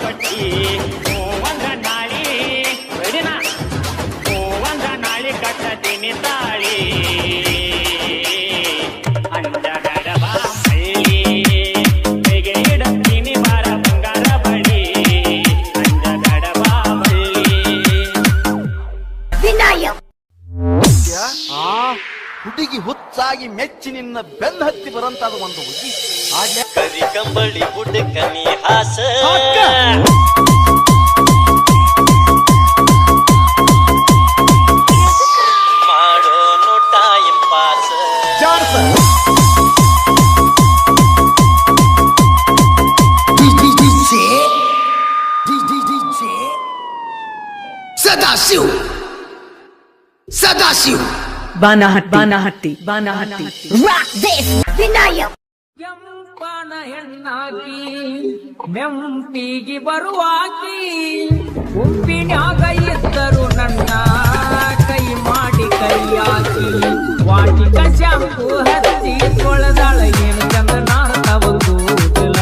ಪಟ್ಟಿ ಒಂದ ನಾಳಿ ಬೆಳಿನ ಒಂದ ನಾಳಿ ಕಟ್ಟತೀನಿ ತಾಳಿ ಅಂಜಗಡ ಬಾ ಮಳ್ಳಿ ಹೇಗೆ ಇಡತೀನಿ ಬಾರ ಬಂಗಾರ ಬಳಿ ಅಂಜಗಡ ಬಾ ಮಳ್ಳಿ ಹುಡುಗಿ ಹುಚ್ಚಾಗಿ ಮೆಚ್ಚಿ ನಿನ್ನ ಬೆನ್ನ ಹತ್ತಿ ಬರಂತಾದ ಒಂದು ಹುಡುಗಿ ಕರಿ ಕಂಬಳಿ ಬುಡಕನಿ ಹಾಸ ಮಾಡೋನು time pass Sadashiv Banahatti Rock this, Vinayak. ಕೆಂಪನ ಹೆಣ್ಣಾಕಿ ನೆಂಪಿಗೆ ಬರುವಾಕಿ ಉಪ್ಪಿನ್ಯಾಗ ಇದ್ದರು ನನ್ನ ಕೈ ಮಾಡಿ ಕೈಯಾಕಿ ವಾಟಿಕ ಶಾಂಪು ಹಚ್ಚಿ ತೊಳೆದಾಳ ಏನು ಚಂದ ನಾಡ್ತಾವ ಕೂದಲ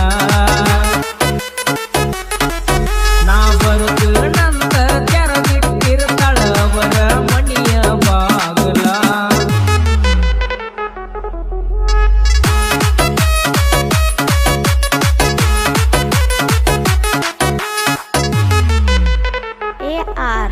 ನಾ ಬರುದು ನಂದ ತೆರದಿಟ್ಟಿರ್ತಾಳ ಅವರ ಮಣಿಯ ಬಾಗಲ AR.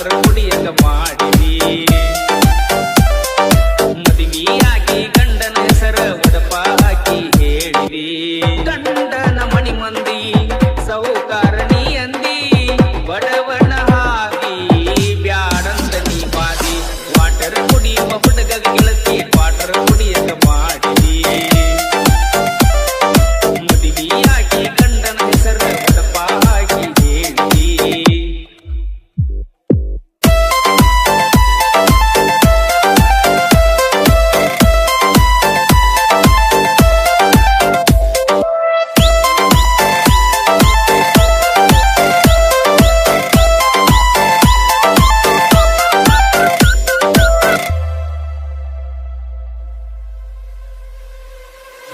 ವಾಟರ್ ಕುಡಿಯಕ ಮಾಡಿದಿ ಮದುವೆಯಾಗಿ ಗಂಡನ ಹೆಸರ ಒಡಪ ಹಾಕಿ ಹೇಳಿದಿ ಗಂಡನ ಮಣಿ ಮಂದಿ ಸೌಕಾರ ನೀ ಅಂದಿ ಬಡವನ ಹಾದಿ ಬ್ಯಾಡಂತ ನೀ ಬಾದಿ ವಾಟರ್ ಕುಡಿಯುವ ಹುಡುಗ ಗೆಳತಿ ವಾಟರ್ ಕುಡಿಯಕ ಮಾಡಿದಿ ಮದುವೆಯಾಗಿ ಗಂಡನ ಹೆಸರ ಒಡಪ ಹಾಕಿ ಹೇಳಿದಿ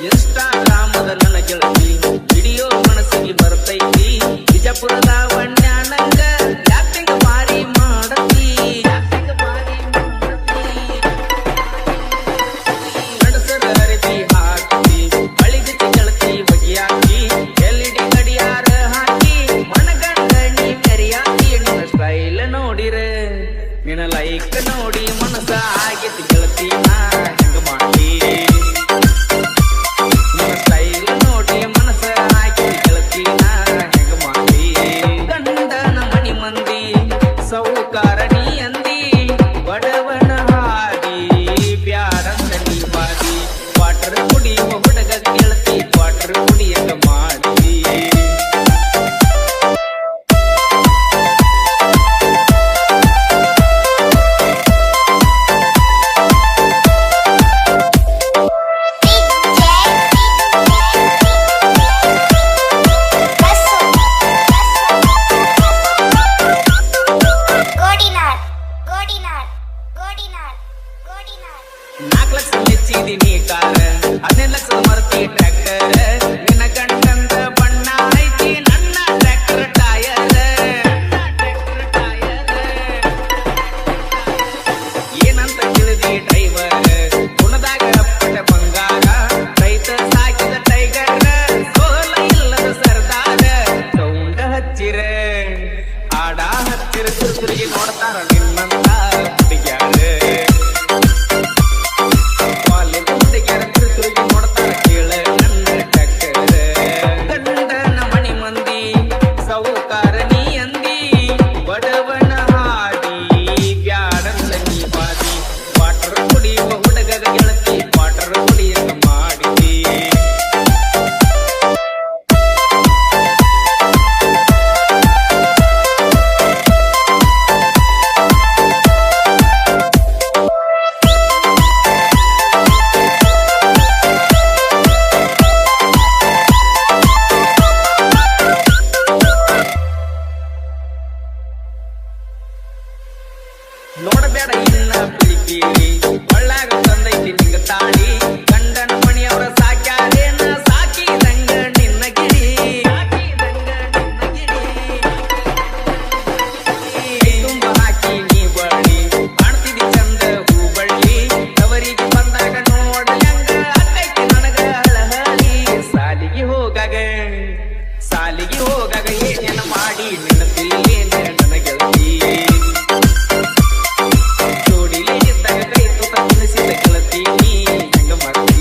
ಇನ್ಸ್ಟಾಗ್ರಾಮದ ನನ್ನ ಗೆಳತಿ ವಿಡಿಯೋ ಮನಸ್ಸಿಗೆ ಬರ್ತೈತಿ ಬಿಜಾಪುರದ ವಣ್ಯಾನಂಗ ಯಾಕಿಂಗ ಬಾರಿ ಮಾಡತಿ ನಡಸರ ಅರಬಿ ಹಾಕಿ ಬಳಿದಿಚ್ಚಿ ಗೆಳತಿ ಬಗೆಯಾಕಿ LED ಗಡಿಯಾರ ಹಾಕಿ ಮನಗಂಡಣಿ ಕರಿಯಾಕಿ ನಿನ್ನ ಸ್ಟೈಲ್ ನೋಡಿರ ನಿನ್ನ ಲೈಕ್ ನೋಡಿ ಮನಸ್ಸ ಆಗೈತಿ ಗೆಳತಿ ನಾ ಹೆಂಗ ಮಾಡಿ ಸ್ಟೈಲ್ ನೋಡಿ ಮನಸ್ಸ ಹಾಕಿ ಗೆಳತಿ ನಾ ಹೆಂಗ ಮಾಡಿ ಗಂಡನ ಮಣಿ ಮಂದಿ ಸೌಕಾರ ನೀ ಅಂದಿ ಬಡವನ ಹಾದಿ ಬ್ಯಾಡಂತ ನೀ ಬಾದಿ ವಾಟರ್ ಕುಡಿಯುವ ಹುಡುಗ ಗೆಳತಿ ವಾಟರ್ ಕುಡಿಯಕ ಮಾಡಿದಿ ನಾಲ್ಕು ಲಕ್ಷ ಮೆಚ್ಚಿದೀನಿ ಕಾರ 15 ಲಕ್ಷ ಮರ್ತಿ ಟ್ರ್ಯಾಕ್ಟರ್ ನಿನ್ನ ಗಂಡಂದ ಬಣ್ಣ ಐತಿ ನನ್ನ ಟ್ರ್ಯಾಕ್ಟರ್ ಟಯರ್ ಏನಂತ ತಿಳಿದಿ ಡ್ರೈವರ್ ಗುಣದಾಗ ಅಪ್ಪಟ ಬಂಗಾರ ರೈತ ಸಾಕಿದ ಟೈಗರ್ ಸೋಲ ಇಲ್ಲದ ಸರ್ದಾರ ಸೌಂಡ ಹಚ್ಚಿರ ಆಡ ಹಚ್ಚಿರ ಸುರುಸುರಿಗೆ ನೋಡ್ತಾರ ನಿನ್ನಂತ ಹುಡುಗ್ಯಾರ ಗಂಡನ ಮಣಿ ಮಂದಿ ಸೌಕಾರ ನೀ ಅಂದಿ ಬಡವನ ಹಾದಿ ಬ್ಯಾಡಂತ ನೀ ಬಾದಿ ವಾಟರ್ ಕುಡಿಯುವ ಹುಡುಗ ಗೆಳತಿ ವಾಟರ್ ಕುಡಿಯಕ ಮಾಡಿದಿ ನೋಡಬೇಡ ಇನ್ನ ಪಿಳಿಪಿಳಿ ಒಳ್ಳಾಗ ತಂದೈತಿ ನಿಂಗ ತಾಳಿ ಗಂಡನ ಮಣಿಯವರ ಸಾಕ್ಯಾರೇನ ಸಾಕಿದಂಗ ನಿನ್ನ ಗಿಡಿ ತುಂಬ ಹಾಕಿ ನೀ ಬಳ್ಳಿ ಕಾಣ್ತಿದಿ ಚಂದ ಹೂ ಬಳ್ಳಿ ತವರಿಗೆ ಬಂದಾಗ ನೋಡಲಂಗ ಅಕ್ಕೈತಿ ನನಗ ಹಳಹಳಿ ಸಾಲಿಗೆ ಹೋಗಾಗ ಏನೇನ ಮಾಡಿ ನೆನಪಿಲ್ಲೇನ ನನ್ನ ಗೆಳತಿ ಜೋಡಿಲಿ ಇದ್ದಾಗ ಕೈ ತುತ್ತ ತಿನ್ನಿಸಿದ ಗೆಳತಿ ನೀ ಹೆಂಗ ಮಾಡ್ತಿ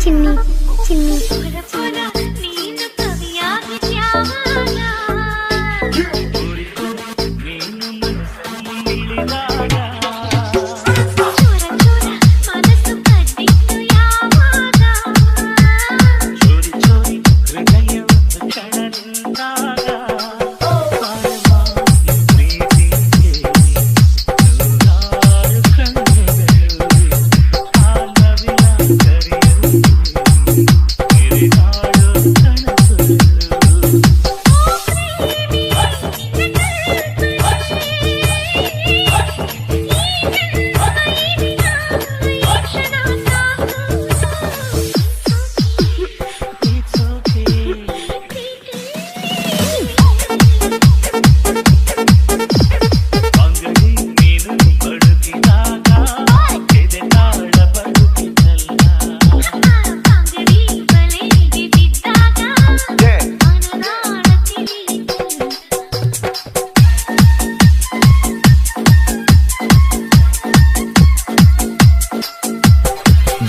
ಚಿನ್ನಿ ಚಿನ್ನಿ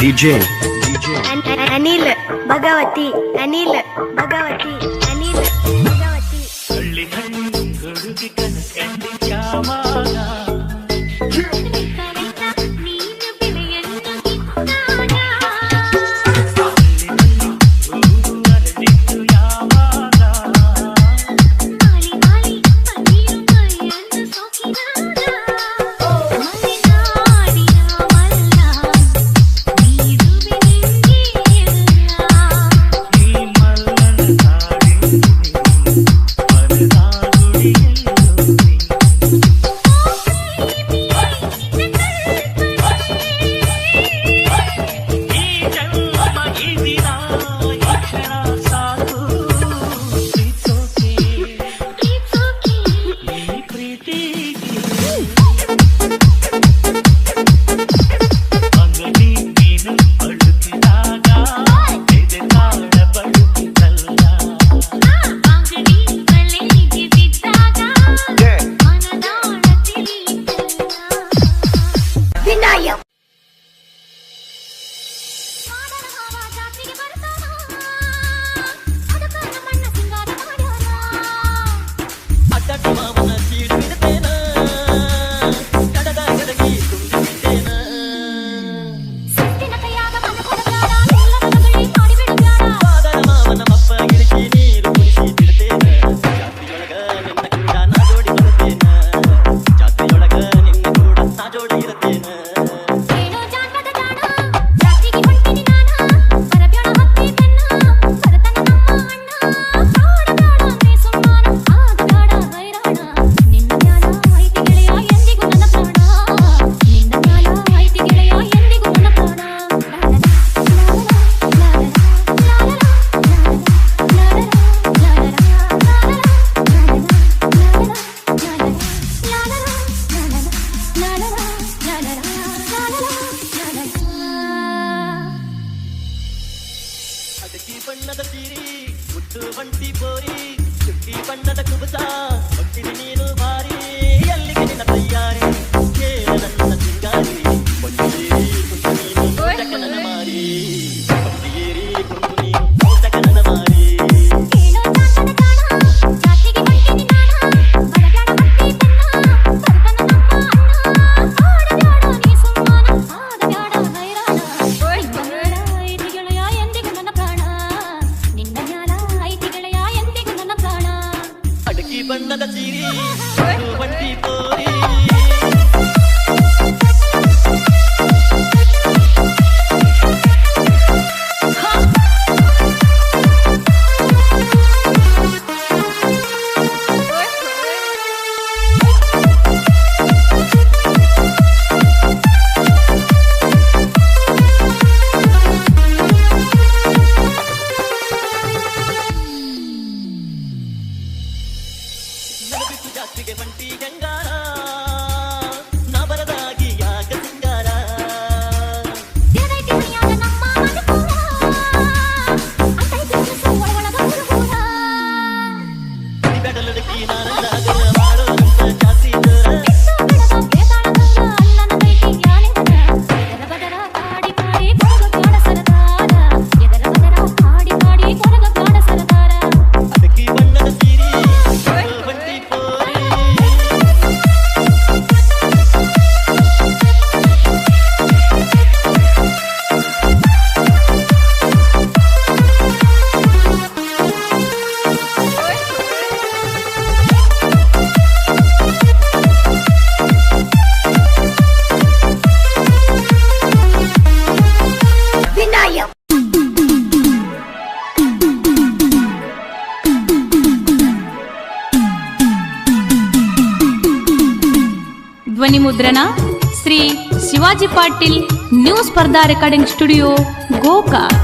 DJ ಅನಿಲ್ ಭಗವತಿ ಅನಿಲ್ ಭಗವತಿ ಅನಿಲ್ ಭಗವತಿ ಹಳ್ಳಿ ಹಳ್ಳಿ ಹುಡುಗಿ ಕನಸು ಯಾವಾಗ ಬಣ್ಣದ ಸೀರಿ ಮುಟ್ಟು ಬಂಟಿ ಬೋರಿ ಚುಕ್ಕಿ ಬಣ್ಣದ ಕುಬಸ ಹೊಟ್ಟಿನ ನೀನು ಬಾರಿ ಅಲ್ಲಿಗೆ ನಿನ್ನ ತಯ್ಯಾರಿ ಕೇಳ ನನ್ನ ಸಿಂಗಾರಿ ಬಂಡೇರಿ ಕುಂತು ನೀನು ಚಕನನ ಮಾರಿ ಬಂಡೇರಿ ಕುಂತು ನೀನು ಚಕನನ ಮಾರಿ ಬಣ್ಣದ ಸೀರಿ ಬಂಟಿ ಬೋರಿ ಧ್ವನಿ ಮುದ್ರಣ ಶ್ರೀ ಶಿವಾಜಿ ಪಾಟೀಲ್ ನ್ಯೂ ಸ್ಪರ್ಧಾ ರೆಕಾರ್ಡಿಂಗ್ ಸ್ಟುಡಿಯೋ ಗೋಕಾಕ್.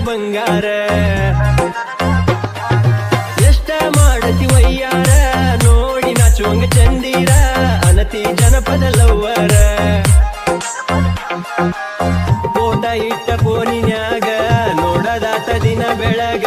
ಬಂಗಾರ ಎಷ್ಟ ಮಾಡತಿ ವಯ್ಯಾರ ನೋಡಿ ನಾಚುವಂಗ ಚಂದೀರ ಅನತಿ ಜನಪದ ಲವ್ವರ ಫೋಟ ಇಟ್ಟ ಫೋನಿನ್ಯಾಗ ನೋಡದಾತ ದಿನ ಬೆಳಗ